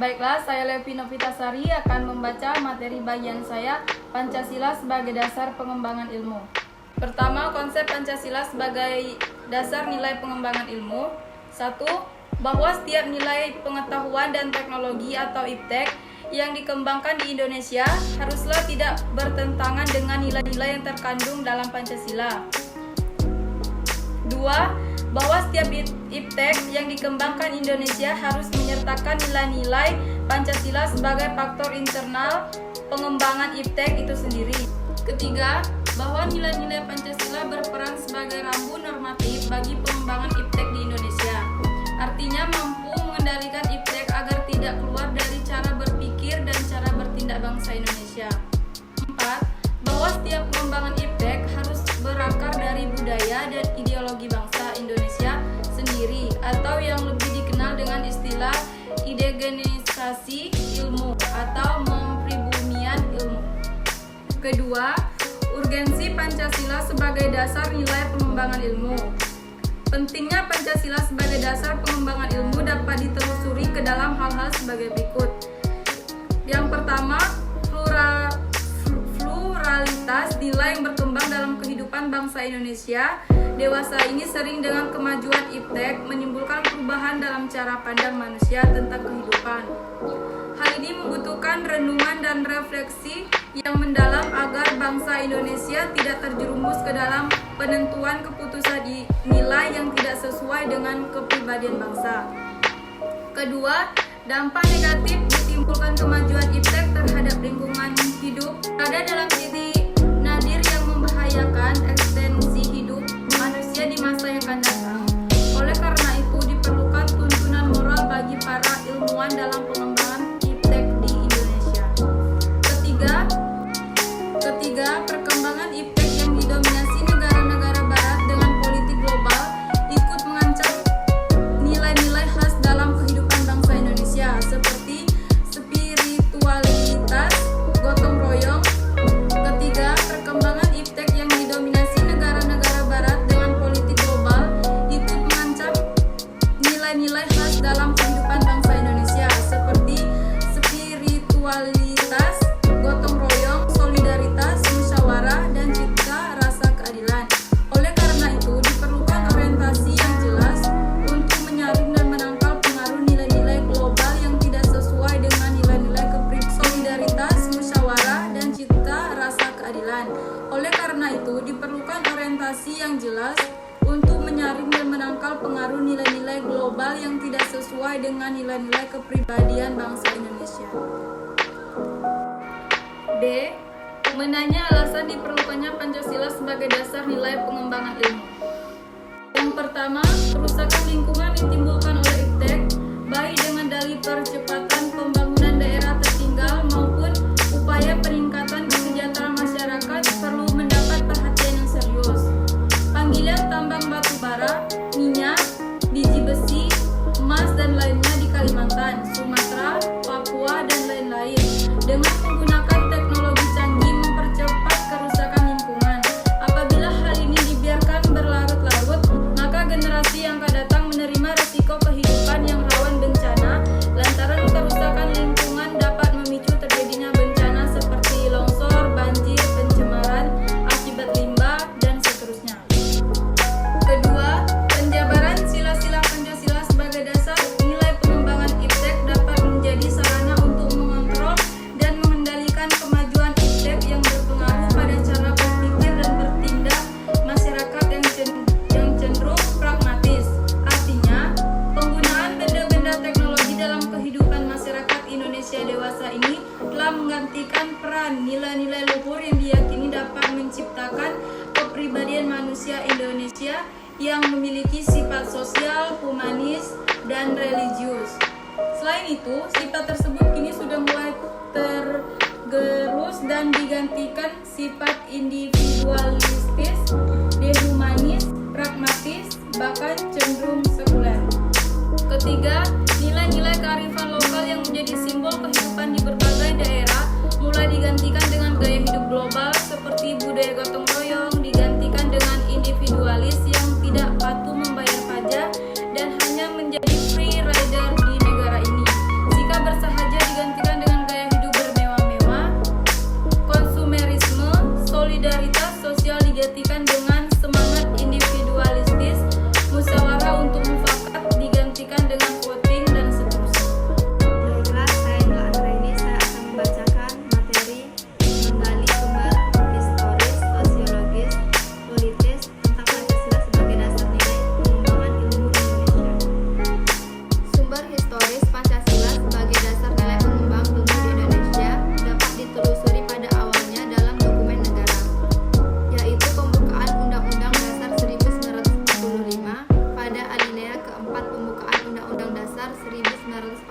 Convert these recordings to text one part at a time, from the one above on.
Baiklah, saya Levi Novitasari akan membaca materi bagian saya, Pancasila sebagai dasar pengembangan ilmu. Pertama, konsep Pancasila sebagai dasar nilai pengembangan ilmu. 1. Bahwa setiap nilai pengetahuan dan teknologi atau IPTEK yang dikembangkan di Indonesia haruslah tidak bertentangan dengan nilai-nilai yang terkandung dalam Pancasila. 2. Bahwa setiap IPTEK yang dikembangkan Indonesia harus menyertakan nilai-nilai Pancasila sebagai faktor internal pengembangan IPTEK itu sendiri. Ketiga, bahwa nilai-nilai Pancasila berperan sebagai rambu normatif bagi pengembangan IPTEK di Indonesia. Artinya mampu mengendalikan IPTEK agar tidak keluar dari cara berpikir dan cara bertindak bangsa Indonesia. 4. Bahwa setiap pengembangan IPTEK harus berakar dari budaya dan ideologi bangsa Indonesia sendiri, atau yang lebih dikenal dengan istilah indigenisasi ilmu atau mempribumian ilmu. Kedua, urgensi Pancasila sebagai dasar nilai pengembangan ilmu. Pentingnya Pancasila sebagai dasar pengembangan ilmu dapat ditelusuri ke dalam hal-hal sebagai berikut. Yang pertama, pluralitas nilai yang berkembang dalam kehidupan bangsa Indonesia dewasa ini sering dengan kemajuan IPTEK menimbulkan perubahan dalam cara pandang manusia tentang kehidupan. Hal ini membutuhkan renungan dan refleksi yang mendalam agar bangsa Indonesia tidak terjerumus ke dalam penentuan keputusan nilai yang tidak sesuai dengan kepribadian bangsa. Kedua, dampak negatif ditimbulkan kemajuan IPTEK terhadap lingkungan hidup ada dalam titik nadir yang membahayakan eksistensi hidup manusia di masa yang akan datang. Oleh karena itu diperlukan tuntunan moral bagi para ilmuwan dalam pengembangan IPTEK di Indonesia. Ketiga, perkembangan IPTEK yang didominasi negara-negara barat dengan politik global ikut mengancam nilai-nilai khas dalam kehidupan bangsa Indonesia seperti spiritualitas, gotong royong. Ketiga, perkembangan IPTEK yang didominasi negara-negara barat dengan politik global ikut mengancam nilai-nilai khas dalam kehidupan bangsa Indonesia seperti spiritualitas, gotong royong, solidaritas, musyawarah, dan cita rasa keadilan. Oleh karena itu diperlukan orientasi yang jelas untuk menyaring dan menangkal pengaruh nilai-nilai global yang tidak sesuai dengan nilai-nilai solidaritas, musyawarah, dan cita rasa keadilan. Oleh karena itu diperlukan orientasi yang jelas untuk menyaring dan menangkal pengaruh nilai-nilai global yang tidak sesuai dengan nilai-nilai kepribadian bangsa Indonesia. D. Menanya alasan diperlukannya Pancasila sebagai dasar nilai pengembangan ilmu. Yang pertama, kerusakan lingkungan ditimbulkan oleh IPTEK, baik dengan dalih percepatan pembangunan daerah tertinggal maupun upaya peningkatan kesejahteraan masyarakat perlu mendapat perhatian yang serius. Panggilan tambang batu bara, minyak, biji besi, emas, dan lainnya di Kalimantan, Sumatera, Papua, dan lain-lain dengan menggunakan teknologi canggih mempercepat kerusakan lingkungan. Apabila hal ini dibiarkan berlarut-larut, maka generasi yang akan datang menerima resiko kehidupan yang rawan bencana lantaran kerusakan lingkungan dapat memicu terjadinya bencana seperti longsor, banjir, pencemaran akibat limbah, dan seterusnya. Kedua, penjabaran sila-sila Pancasila sebagai dasar nilai pengembangan IPTEK dapat menjadi sarana untuk mengontrol dan mengendalikan kemajuan IPTEK yang berpengaruh pada cara berpikir dan bertindak masyarakat yang cenderung pragmatis. Artinya, penggunaan benda-benda teknologi dalam kehidupan masyarakat Indonesia dewasa ini telah menggantikan peran nilai-nilai luhur yang diyakini dapat menciptakan kepribadian manusia Indonesia yang memiliki sifat sosial, humanis, dan religius. Selain itu, sifat tersebut kini sudah mulai tergerus dan digantikan sifat individualistis, dehumanis, pragmatis, bahkan cenderung sekuler. Ketiga, nilai-nilai kearifan lokal yang menjadi simbol kehidupan di berbagai daerah mulai digantikan dengan gaya hidup global seperti budaya gotong royong, digantikan dengan individualis yang tidak patuh membayar pajak dan hanya menjadi free rider di negara ini. Sikap bersahabat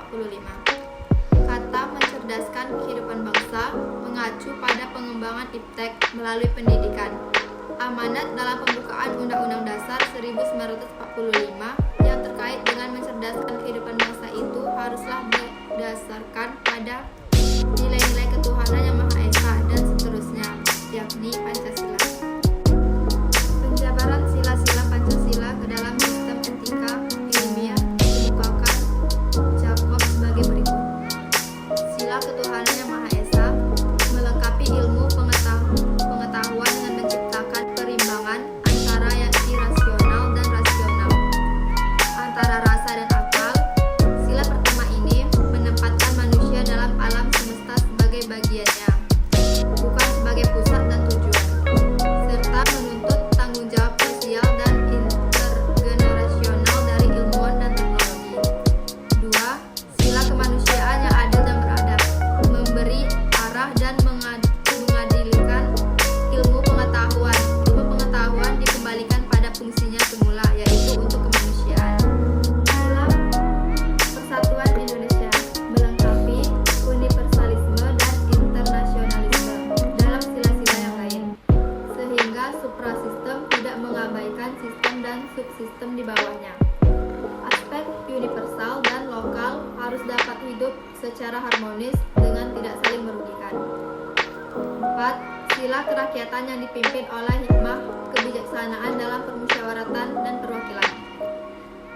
Kata mencerdaskan kehidupan bangsa mengacu pada pengembangan iptek melalui pendidikan. Amanat dalam pembukaan Undang-Undang Dasar 1945 yang terkait dengan mencerdaskan kehidupan bangsa itu haruslah berdasarkan pada nilai-nilai ketuhanan yang Maha Esa dan seterusnya, yakni Pancasila. Penjabaran sila-sila Pancasila ke dalam sistem etika ilmiah dikemukakan Jacob sebagai berikut. Sila ketuhanan yang Maha Esa melengkapi ilmu pengetahuan dengan menciptakan perimbangan antara yang irasional dan rasional, antara rasa dan akal. Sila pertama ini menempatkan manusia dalam alam semesta sebagai bagiannya, bukan sebagai pusat dan tujuan, serta menuntut tanggung jawab sosial dan intergenerasional dari ilmuwan dan teknologi. 2. Sila kemanusiaan yang adil dan beradab, memberi arah dan mengadilkan ilmu pengetahuan. Ilmu pengetahuan dikembalikan pada fungsinya semula, yaitu untuk kemanusiaan. Sila persatuan Indonesia melengkapi universalisme dan internasionalisme dalam sila-sila yang lain, sehingga suprasistem tidak mengabaikan sistem dan subsistem di bawahnya. Aspek universal dan lokal harus dapat hidup secara harmonis dengan tidak saling merugikan. 4. Sila kerakyatan yang dipimpin oleh hikmah kebijaksanaan dalam permusyawaratan dan perwakilan,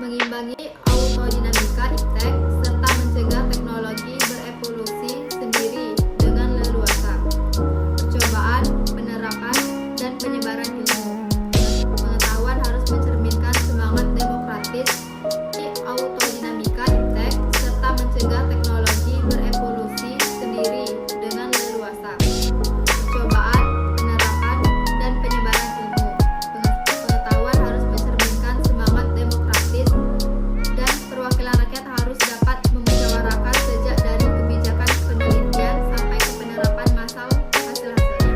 mengimbangi autodinamika iptek serta mencegah teknologi berevolusi sendiri dengan leluasa. Percobaan, penerapan, dan penyebaran ilmu pengetahuan harus mencerminkan semangat demokratis di autodinamika iptek serta mencegah teknologi berevolusi sendiri dengan leluasa. Percobaan, penerapan, dan penyebaran ilmu pengetahuan harus mencerminkan semangat demokratis dan perwakilan rakyat harus dapat memusyawarahkan sejak dari kebijakan penelitian sampai ke penerapan massal hasil-hasilnya.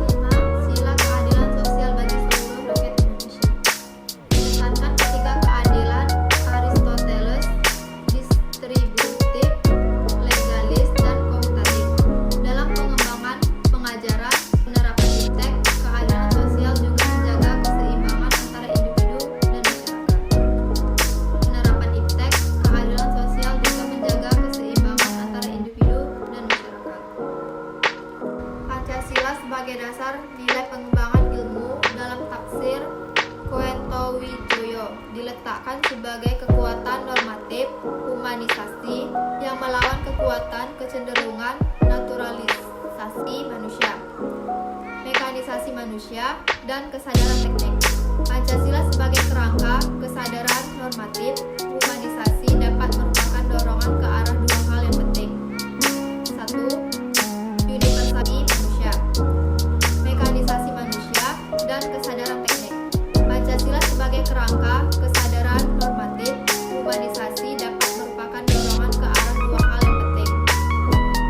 5. Sila keadilan sosial bagi seluruh rakyat Indonesia. Berdasarkan ketiga keadilan Aristoteles, distributif, legalis, dan komutatif. Dalam pengembangan pengajaran penerapan iptek, keadilan sosial juga menjaga keseimbangan antara individu dan masyarakat. Penerapan iptek, keadilan sosial juga menjaga keseimbangan antara individu dan masyarakat. Pancasila sebagai dasar nilai pengembangan ilmu dalam tafsir Koentowijoyo diletakkan sebagai kekuatan normatif humanisasi yang melawan kekuatan kecenderungan naturalisasi manusia, mekanisasi manusia, dan kesadaran teknik. Pancasila sebagai kerangka kesadaran normatif humanisasi dapat merupakan dorongan ke arah dua hal yang penting. 1. Universalisasi manusia, mekanisasi manusia, dan kesadaran teknik. Pancasila sebagai kerangka kesadaran normatif humanisasi dapat merupakan dorongan ke arah dua hal yang penting.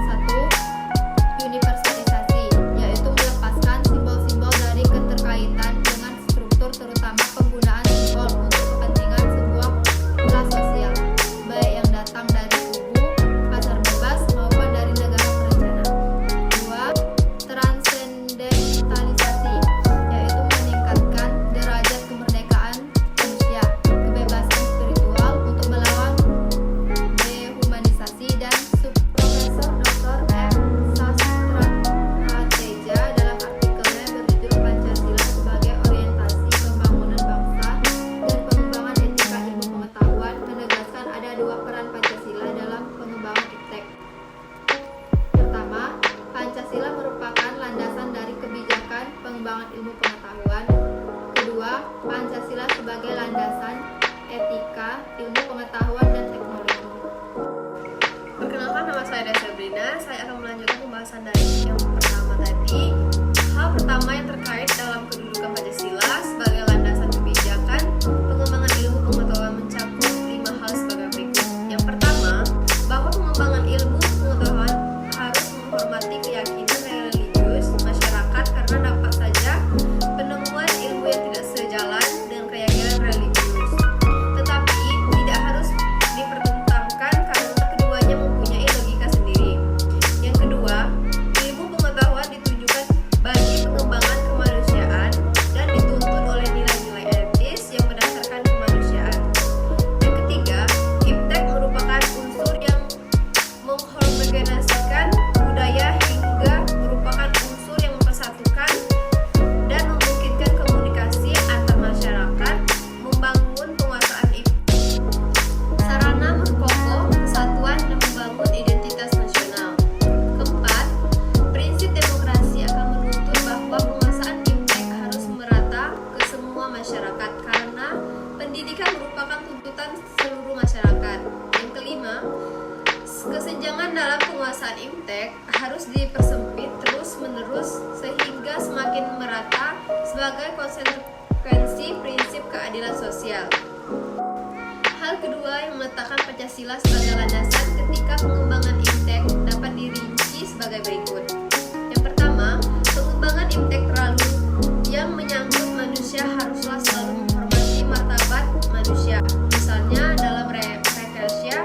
1. Universalisasi, yaitu melepaskan simbol-simbol dari keterkaitan dengan struktur, terutama penggunaan simbol untuk kepentingan sebuah kelas sosial, baik yang datang dari kubu pasar bebas maupun dari negara berencana. 2. Transendentalisasi, yaitu meningkatkan derajat kemerdekaan manusia, kebebasan spiritual untuk melawan dehumanisasi dan Profesor Dr. M. Sastrateja dalam artikelnya berjudul Pancasila sebagai orientasi pembangunan bangsa dan pengembangan etika ilmu pengetahuan menegaskan ada dua peran Pancasila dalam pengembangan iptek. Pertama, Pancasila merupakan landasan dari kebijakan pengembangan ilmu pengetahuan. Kedua, Pancasila sebagai landasan etika ilmu pengetahuan dan teknologi. Perkenalkan, nama saya Sabrina. Saya akan melanjutkan pembahasan dari yang pertama tadi. Hal pertama yang terkait dalam kedudukan Pancasila sebagai landasan kebijakan pengembangan ilmu pengetahuan mencakup 5 hal sebagai berikut. Yang pertama, bahwa pengembangan ilmu pengetahuan harus menghormati keyakinan religius masyarakat karena dapat saja penemuan ilmu yang tidak sejalan dengan keyakinan religius. Tetapi tidak harus dipertentangkan karena penggunaan IMTEK harus dipersempit terus-menerus sehingga semakin merata sebagai konsekuensi prinsip keadilan sosial. Hal kedua yang meletakkan Pancasila sebagai landasan ketika pengembangan IMTEK dapat dirinci sebagai berikut. Yang pertama, pengembangan IMTEK terlalu yang menyangkut manusia haruslah selalu menghormati martabat manusia, misalnya dalam rekersia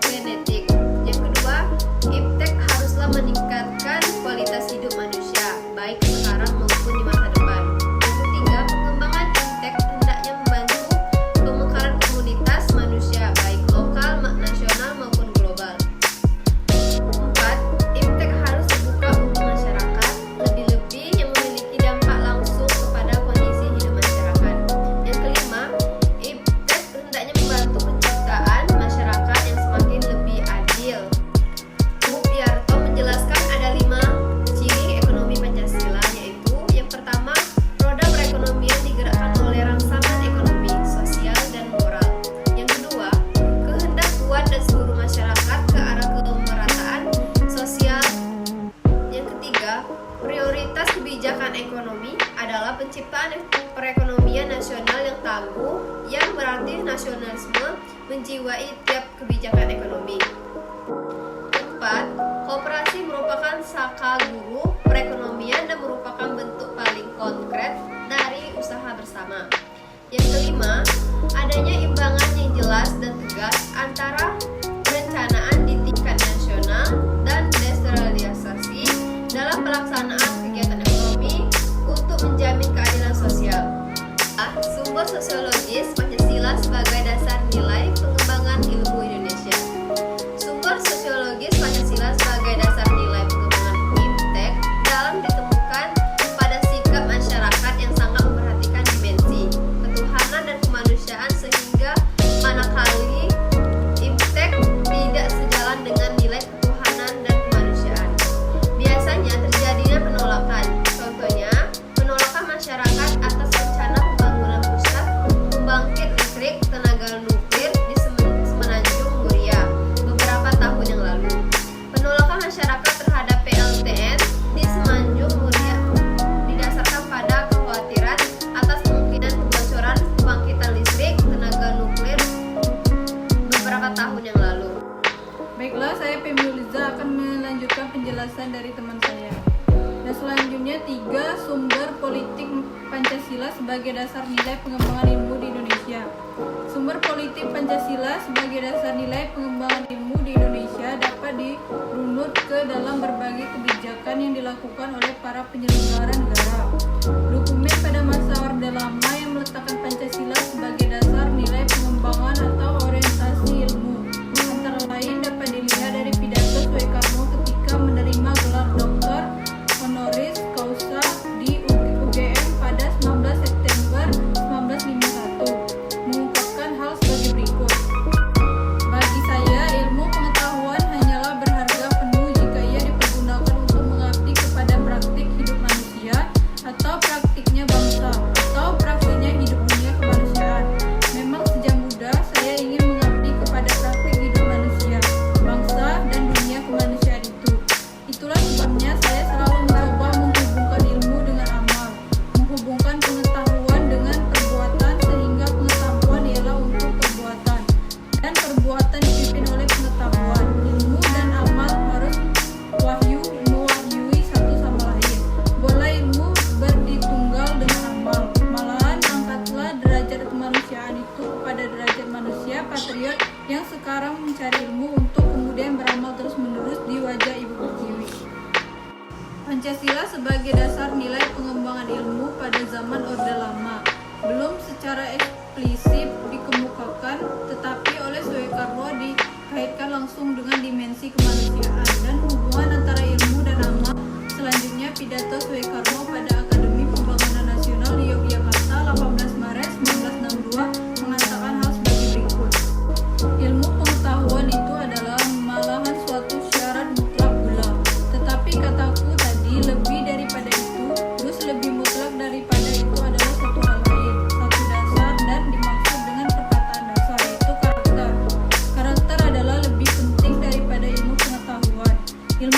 genetik. Yang kedua, IMTEK haruslah meningkatkan kualitas hidup manusia, baik sekarang maupun di masa depan. Yang ketiga, pengembangan IMTEK hendaknya membantu pemekaran komunitas manusia, baik lokal, nasional maupun global. 4. IMTEK harus dibuka untuk masyarakat, lebih-lebih yang memiliki dampak langsung kepada kondisi hidup masyarakat. Yang kelima, IMTEK hendaknya membantu penciptaan masyarakat yang semakin lebih adil. Mupiarto menjelaskan ada 5 ciri ekonomi Pancasila, yaitu yang pertama, roda perekonomian digerakkan oleh rangsangan ekonomi, sosial, dan moral. Yang kedua, kehendak kuat dan seluruh masyarakat ke arah kemerataan sosial. Yang ketiga, prioritas kebijakan ekonomi adalah penciptaan perekonomian nasional yang tangguh, yang berarti nasionalisme menjiwai tiap kebijakan ekonomi. Keempat, koperasi merupakan saka guru perekonomian dan merupakan bentuk paling konkret dari usaha bersama. Yang kelima, adanya imbangan yang jelas dan tegas antara perencanaan di tingkat nasional dan desentralisasi dalam pelaksanaan kegiatan ekonomi untuk menjamin keadilan sosial. Sumber sosiologis Pancasila sebagai dasar nilai pengembangan ilmu Indonesia. Sumber sosiologis Pancasila sebagai dasar nilai pengembangan IMTEK dalam ditemukan pada sikap masyarakat yang sangat memperhatikan dimensi ketuhanan dan kemanusiaan, sehingga manakala IMTEK tidak sejalan dengan nilai ketuhanan dan kemanusiaan, biasanya terjadinya penolakan. Contohnya, penolakan masyarakat atas rencana pembangunan pusat pembangkit listrik tenaga nuklir di Semenanjung Muria beberapa tahun yang lalu. Penolakan masyarakat terhadap PLTN di Semenanjung Muria didasarkan pada kekhawatiran atas kemungkinan kebocoran pembangkitan listrik tenaga nuklir beberapa tahun yang lalu. Baiklah, saya Pemiuliza akan melanjutkan penjelasan dari teman saya. Dan selanjutnya 3 sumber politik Pancasila sebagai dasar nilai pengembangan ilmu di Indonesia. Sumber politik Pancasila sebagai dasar nilai pengembangan ilmu di Indonesia dapat dirunut ke dalam berbagai kebijakan yang dilakukan oleh para penyelenggara negara. Dokumen pada masa Orde Lama yang meletakkan Pancasila sebagai dasar nilai pengembangan atau orientasi ilmu antara lain dapat dilihat dari pidato Soekarno ketika menerima gelar doktor honoris causa di UGM pada 19 September 1951, mengungkapkan hal sebagai berikut. Bagi saya, ilmu pengetahuan hanyalah berharga penuh jika ia dipergunakan untuk mengabdi kepada praktik hidup manusia atau praktiknya bangsa atau praktiknya hidup dunia kemanusiaan. Memang sejak muda saya ingin mengabdi kepada praktik hidup manusia, bangsa, dan dunia kemanusiaan itu. Itulah sebabnya saya selalu mencoba menghubungkan ilmu dengan amal, menghubungkan pengetahuan dengan perbuatan, sehingga pengetahuan ialah untuk perbuatan, dan perbuatan dipimpin oleh pengetahuan. Ilmu dan amal harus mewahyui satu sama lain. Boleh ilmu berditunggal dengan amal. Malahan angkatlah derajat kemanusiaan itu kepada derajat manusia patriot yang sekarang mencari ilmu untuk kemudian beramal terus-menerus di wajah Ibu Pertiwi. Pancasila sebagai dasar nilai pengembangan ilmu pada zaman Orde Lama belum secara eksplisit dikemukakan, tetapi oleh Soekarno dikaitkan langsung dengan dimensi kemanusiaan dan hubungan antara ilmu dan amal. Selanjutnya, pidato Soekarno pada Akademi Pembangunan Nasional di Yogyakarta 18 Maret 1962 mengatakan hal sebagai berikut. Ilmu pengetahuan itu adalah malahan suatu syarat mutlak pula. Tetapi kataku tadi, lebih daripada itu, terus lebih mutlak daripada itu adalah satu hal lain, satu dasar, dan dimaksud dengan perkataan dasar, yaitu karakter. Karakter adalah lebih penting daripada ilmu pengetahuan. Ilmu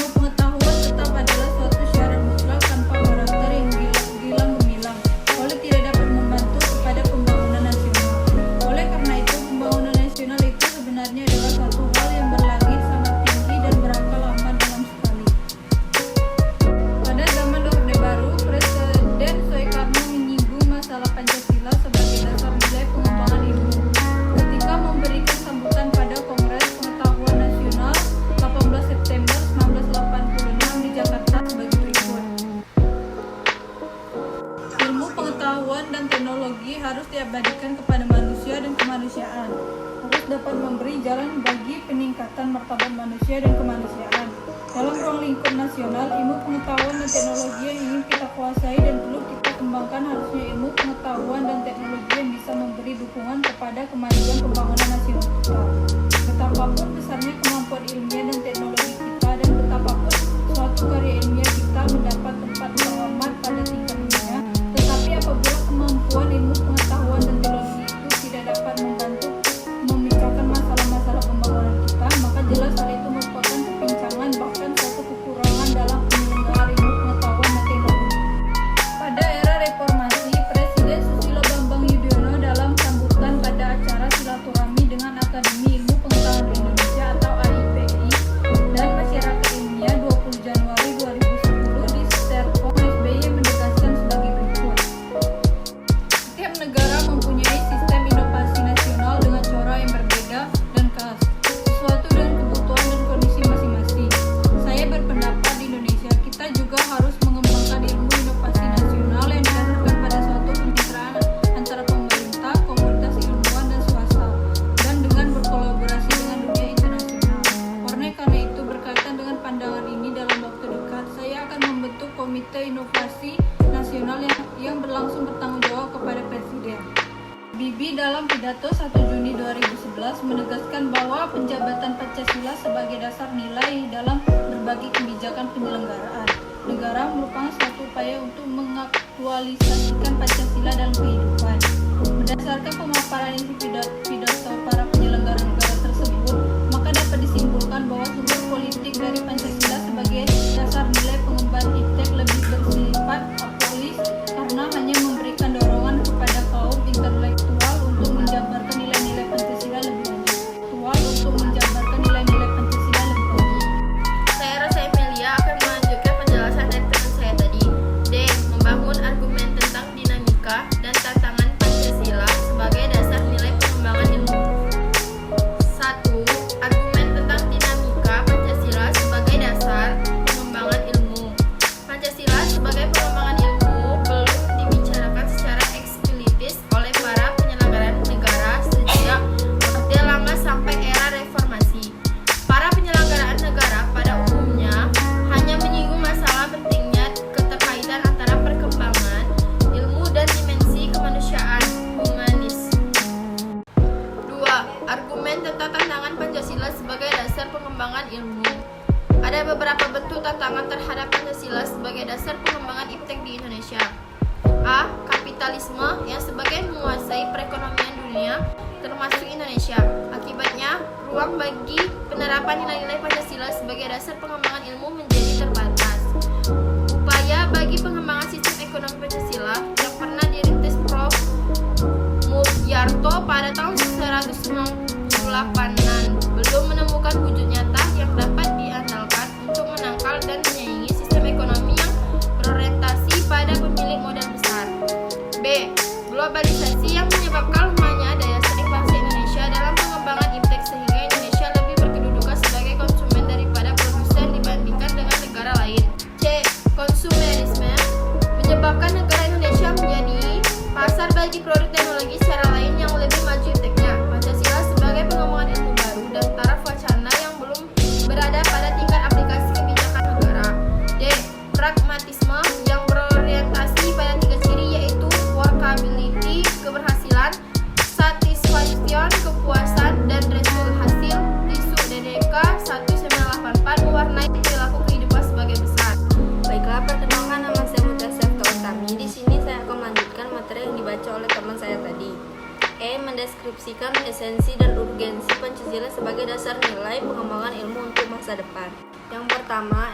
sebenarnya adalah suatu hal yang berlangit sangat tinggi dan berakal lamban dalam sekali. Pada zaman Orde Baru, Presiden Soekarno menyinggung masalah Pancasila sebagai dasar nilai pengembangan ilmu ketika memberikan sambutan pada Kongres Pengetahuan Nasional 18 September 1986 di Jakarta sebagai berikut. Ilmu pengetahuan dan teknologi harus diabadikan kepada manusia dan kemanusiaan, harus dapat memberi jalan bagi peningkatan martabat manusia dan kemanusiaan. Dalam ruang lingkup nasional, ilmu pengetahuan dan teknologi yang ingin kita kuasai dan perlu kita kembangkan harusnya ilmu pengetahuan dan teknologi yang bisa memberi dukungan kepada kemajuan pembangunan nasional kita. Betapapun besarnya kemampuan ilmiah dan teknologi kita dan betapapun suatu karya ilmiah kita mendapat tempat terhormat pada tingkat dunia, tetapi apabila kemampuan ilmu pengetahuan dan teknologi itu tidak dapat membantu memecahkan masalah-masalah pembangunan kita, maka jelas hal itu merupakan kepincangan bahkan suatu kekurangan dalam penyelenggaraan ilmu pengetahuan dan teknologi. Pada era reformasi, Presiden Susilo Bambang Yudhoyono dalam sambutan pada acara silaturahmi dengan Akademi Ilmu Pengetahuan Indonesia atau AIPI dan Masyarakat Ilmiah 20 Januari 2010 di Serpong, SBY menegaskan sebagai berikut. Setiap negara mempunyai sistem inovasi nasional dengan cara yang berbeda dan khas, sesuatu dengan kebutuhan dan kondisi masing-masing. Saya berpendapat di Indonesia kita juga harus mengembangkan ilmu inovasi nasional yang didasarkan pada suatu kemitraan antara pemerintah, komunitas ilmuwan dan swasta, dan dengan berkolaborasi dengan dunia internasional. Karena itu berkaitan dengan pandangan ini dalam waktu dekat, saya akan membentuk Komite Inovasi Nasional yang berlangsung bertanggung jawab kepada Presiden. Bibi dalam pidato 1 Juni 2011 menegaskan bahwa penjabatan Pancasila sebagai dasar nilai dalam berbagai kebijakan penyelenggaraan negara merupakan suatu upaya untuk mengaktualisasikan Pancasila dalam kehidupan. Berdasarkan pemaparan isi pidato para penyelenggara negara tersebut, maka dapat disimpulkan bahwa sumber politik dari Pancasila sebagai dasar nilai pengemban iptek lebih bersifat apolis karena hanya memberikan dorongan kepada kaum intelektual untuk menjabarkan nilai-nilai Pancasila lebih lanjut. Saya Rosa Emilia akan melanjutkan penjelasan dari teman saya tadi. D. Membangun argumen tentang dinamika dan tantangan Pancasila sebagai dasar nilai pengembangan ilmu. 1. Argumen tentang dinamika Pancasila sebagai dasar pengembangan ilmu. Pancasila sebagai pengembangan ilmu belum dibicarakan secara eksplisit oleh para penyelenggara negara sejak Orde Lama sampai era reformasi. Para penyelenggaraan negara pada umumnya hanya menyinggung masalah pentingnya keterkaitan antara perkembangan ilmu dan dimensi kemanusiaan humanis. 2. Argumen tentang tantangan Pancasila sebagai dasar pengembangan ilmu. Ada beberapa bentuk tantangan terhadap Pancasila sebagai dasar pengembangan iptek di Indonesia. A. Kapitalisme yang sebagian menguasai perekonomian dunia termasuk Indonesia. Akibatnya, ruang bagi penerapan nilai-nilai Pancasila sebagai dasar pengembangan ilmu menjadi terbatas. Upaya bagi pengembangan sistem ekonomi Pancasila yang pernah dirintis Prof. Mulyarto pada tahun 1998-an belum menemukan wujud nyata yang dapat diandalkan untuk menangkal dan menyaingi sistem ekonomi yang berorientasi pada pemilik modal besar. B. Globalisasi yang menyebabkan lemahnya daya saing bangsa Indonesia dalam pengembangan iptek sehingga Indonesia lebih berkedudukan sebagai konsumen daripada produsen dibandingkan dengan negara lain. C. Konsumerisme menyebabkan negara Indonesia menjadi pasar bagi produk teknologi secara lain yang lebih maju ipteknya. Pancasila sebagai pengembangan ilmu baru dan taraf wacana yang belum berada pada tingkat aplikasi kebijakan negara. D. Pragmatisme yang berorientasi pada 3 ciri yaitu workability, keberhasilan, satisfaction, kepuasan, dan result hasil. Isu DDK 1984 mewarnai perilaku kehidupan sebagai besar. Baiklah, perkenalkan nama saya Mutia Septo Utami. Di sini saya akan melanjutkan materi yang dibaca oleh teman saya tadi. E. Mendeskripsikan esensi dan urgensi urgensi Pancasila sebagai dasar nilai pengembangan ilmu untuk masa depan. Yang pertama,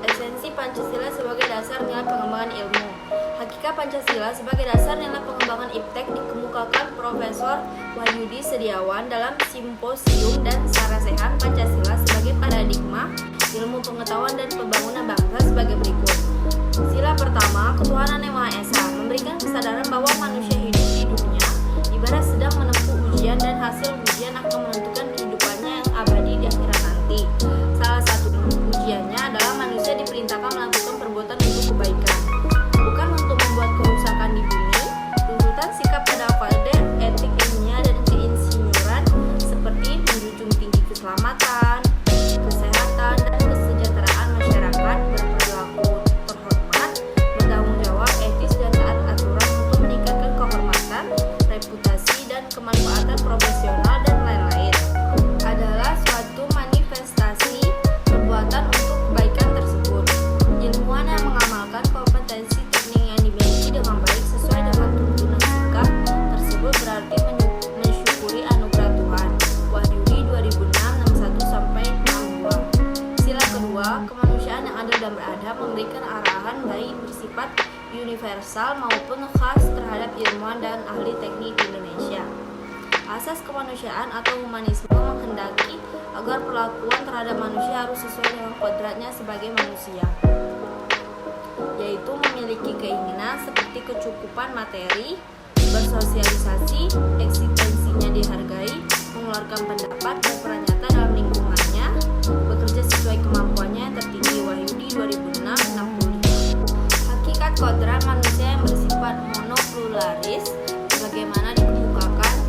esensi Pancasila sebagai dasar nilai pengembangan ilmu. Hakikat Pancasila sebagai dasar nilai pengembangan iptek dikemukakan Profesor Wahyudi Setiawan dalam Simposium dan Sarasehan Pancasila sebagai paradigma ilmu pengetahuan dan pembangunan bangsa sebagai berikut. Sila pertama, ketuhanan yang Maha Esa, memberikan kesadaran bahwa manusia hidup di dunia ibarat sedang menempuh ujian dan hasil ujian akan menentukan kehidupannya yang abadi di akhirat nanti. Salah satu ujiannya adalah manusia diperintahkan melakukan perbuatan untuk kebaikan, bukan untuk membuat kerusakan di bumi. Tuntutan sikap pada kode etik ilmiah dan keinsinyuran seperti menjunjung tinggi keselamatan, kesehatan, dan kesejahteraan masyarakat, berperilaku terhormat, bertanggung jawab, etis, dan taat aturan untuk meningkatkan kehormatan, reputasi, dan kemanfaatan profesional, dan lain-lain adalah suatu manifestasi perbuatan untuk kebaikan tersebut. Ilmuwan yang mengamalkan kompetensi teknik yang dimiliki dengan baik sesuai dengan tuntunan sikap tersebut berarti mensyukuri anugerah Tuhan. Wahyudi 2006-61-62. Sila kedua, kemanusiaan yang adil dan beradab, memberikan arahan baik bersifat universal maupun khas terhadap ilmuwan dan ahli teknik di Indonesia. Asas kemanusiaan atau humanisme menghendaki agar perlakuan terhadap manusia harus sesuai dengan kodratnya sebagai manusia, yaitu memiliki keinginan seperti kecukupan materi, bersosialisasi, eksistensinya dihargai, mengeluarkan pendapat, berperan nyata dalam lingkungannya, bekerja sesuai kemampuannya yang tertinggi. Wahyudi 2006-65. Hakikat kodrat manusia yang bersifat monopluralis sebagaimana dikemukakan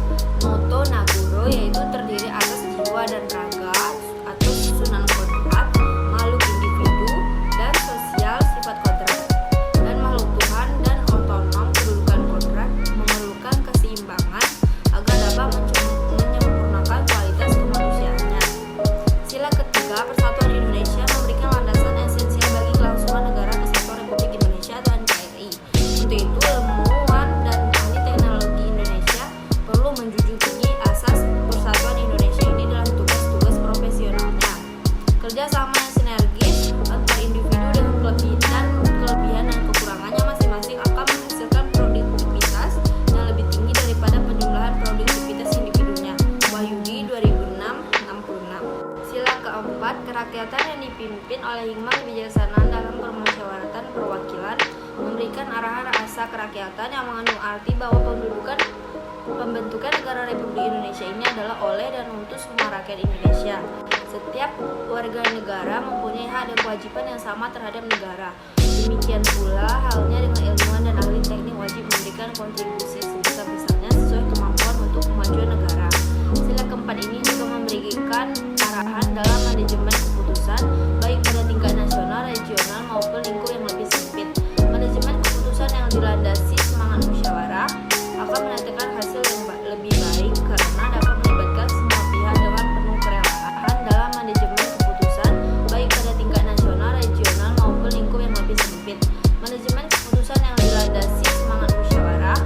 Noto Nagoro, yaitu terdiri atas jiwa dan raga atau susunan kodrat, makhluk individu dan sosial sifat kodrat, dan makhluk Tuhan dan otonom. Kedudukan kodrat memerlukan keseimbangan agar dapat menyempurnakan kualitas kemanusiaannya. Sila ketiga, Persatuan Indonesia memberikan landasan esensial bagi kelangsungan negara kesatuan Republik Indonesia atau NKRI. Untuk itu, ilmuwan dan ahli teknologi Indonesia perlu menjunjung tinggi asas persatuan Indonesia ini dalam tugas-tugas profesionalnya. Kerjasama yang sinergis antar individu dengan kelebihan dan kekurangannya masing-masing akan menghasilkan produktivitas yang lebih tinggi daripada penjumlahan produktivitas individunya. Wahyudi 2006-66. Sila keempat, kerakyatan yang dipimpin oleh hikmah kebijaksanaan dalam permusyawaratan perwakilan memberikan arahan rasa kerakyatan yang mengandung arti bahwa pembentukan negara Republik Indonesia ini adalah oleh dan untuk semua rakyat Indonesia. Setiap warga negara mempunyai hak dan kewajiban yang sama terhadap negara. Demikian pula halnya dengan ilmuwan dan ahli teknik wajib memberikan kontribusi sebesar-besarnya sesuai kemampuan untuk kemajuan negara. Sila keempat ini juga memberikan arahan dalam manajemen keputusan baik pada tingkat nasional, regional maupun lingkup yang lebih sempit. Manajemen keputusan yang dilandasi semangat musyawarah akan mendatangkan hasil yang lebih baik karena dapat melibatkan semua pihak dengan penuh kerelaan dalam manajemen keputusan baik pada tingkat nasional, regional maupun lingkup yang lebih sempit. Manajemen keputusan yang dilandasi semangat musyawarah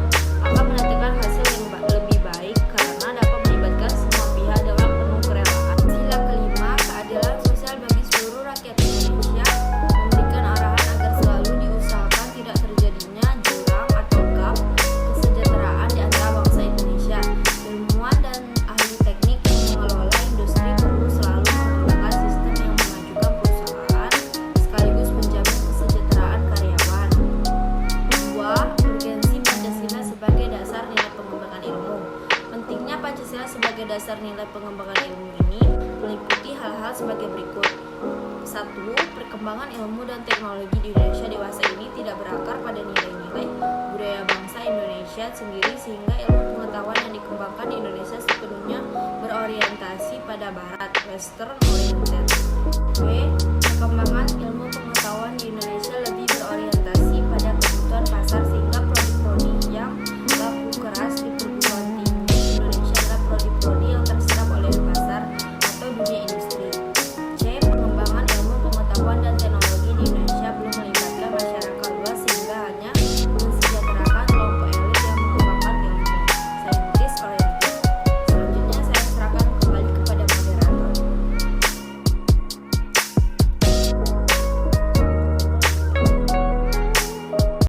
akan mendatangkan hasil yang lebih baik karena dapat melibatkan semua pihak dengan penuh kerelaan. Sila kelima, keadilan sosial bagi seluruh rakyat Indonesia, memberikan arahan agar selalu diusahakan tidak terjadinya jurang atau gap kesejahteraan di antara bangsa Indonesia. Ilmuwan dan ahli teknik yang mengelola industri perlu selalu mengembangkan sistem yang memajukan perusahaan sekaligus menjamin kesejahteraan karyawan. 2. Urgensi Pancasila sebagai dasar nilai pengembangan ilmu. Pentingnya Pancasila sebagai dasar nilai pengembangan ilmu ini meliputi hal-hal sebagai berikut. 1. Perkembangan ilmu dan teknologi di Indonesia dewasa ini tidak berakar pada nilai-nilai budaya bangsa Indonesia sendiri sehingga ilmu pengetahuan yang dikembangkan di Indonesia sepenuhnya berorientasi pada barat, western oriented. B. Perkembangan ilmu pengetahuan di Indonesia lebih